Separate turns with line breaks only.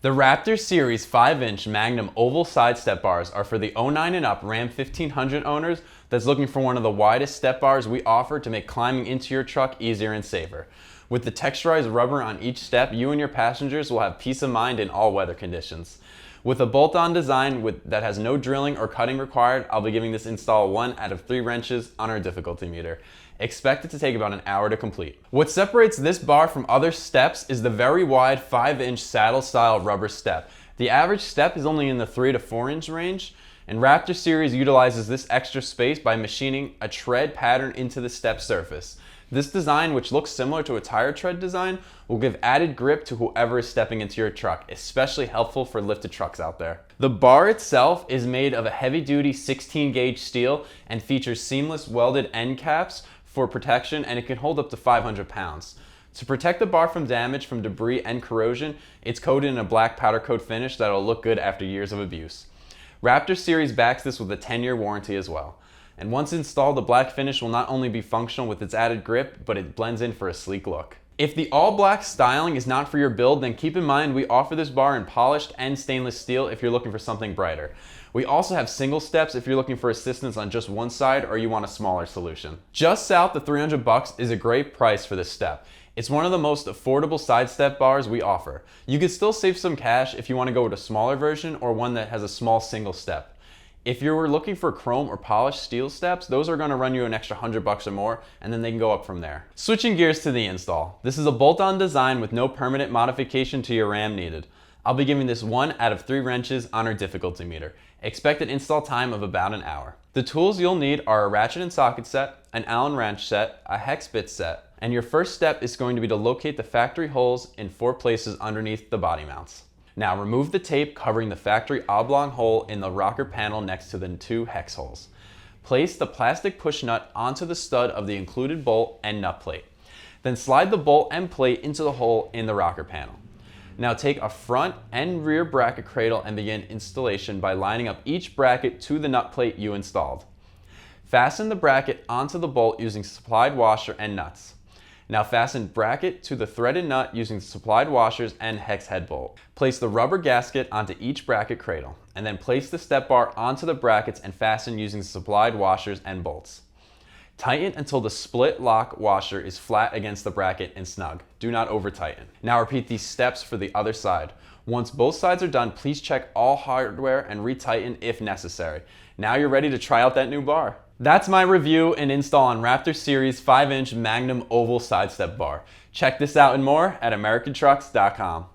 The Raptor Series 5-inch Magnum oval side step bars are for the 09 and up Ram 1500 owners that's looking for one of the widest step bars we offer to make climbing into your truck easier and safer. With the texturized rubber on each step, you and your passengers will have peace of mind in all weather conditions. With a bolt-on design that has no drilling or cutting required, I'll be giving this install 1 out of 3 wrenches on our difficulty meter. Expect it to take about an hour to complete. What separates this bar from other steps is the very wide 5-inch saddle-style rubber step. The average step is only in the 3 to 4-inch range, and Raptor Series utilizes this extra space by machining a tread pattern into the step surface. This design, which looks similar to a tire tread design, will give added grip to whoever is stepping into your truck, especially helpful for lifted trucks out there. The bar itself is made of a heavy-duty 16-gauge steel and features seamless welded end caps for protection, and it can hold up to 500 pounds. To protect the bar from damage from debris and corrosion, it's coated in a black powder coat finish that'll look good after years of abuse. Raptor Series backs this with a 10-year warranty as well. And once installed, the black finish will not only be functional with its added grip, but it blends in for a sleek look. If the all-black styling is not for your build, then keep in mind we offer this bar in polished and stainless steel if you're looking for something brighter. We also have single steps if you're looking for assistance on just one side or you want a smaller solution. Just south of $300 is a great price for this step. It's one of the most affordable side step bars we offer. You could still save some cash if you want to go with a smaller version or one that has a small single step. If you're looking for chrome or polished steel steps, those are going to run you an extra $100 or more, and then they can go up from there. Switching gears to the install. This is a bolt-on design with no permanent modification to your ram needed. I'll be giving this 1 out of 3 wrenches on our difficulty meter. Expect an install time of about an hour. The tools you'll need are a ratchet and socket set, an Allen wrench set, a hex bit set, and your first step is going to be to locate the factory holes in 4 places underneath the body mounts. Now remove the tape covering the factory oblong hole in the rocker panel next to the 2 hex holes. Place the plastic push nut onto the stud of the included bolt and nut plate. Then slide the bolt and plate into the hole in the rocker panel. Now take a front and rear bracket cradle and begin installation by lining up each bracket to the nut plate you installed. Fasten the bracket onto the bolt using supplied washer and nuts. Now fasten bracket to the threaded nut using supplied washers and hex head bolt. Place the rubber gasket onto each bracket cradle, and then place the step bar onto the brackets and fasten using supplied washers and bolts. Tighten until the split lock washer is flat against the bracket and snug. Do not over tighten. Now repeat these steps for the other side. Once both sides are done, please check all hardware and retighten if necessary. Now you're ready to try out that new bar. That's my review and install on Raptor Series 5-inch Magnum oval side step bar. Check this out and more at AmericanTrucks.com.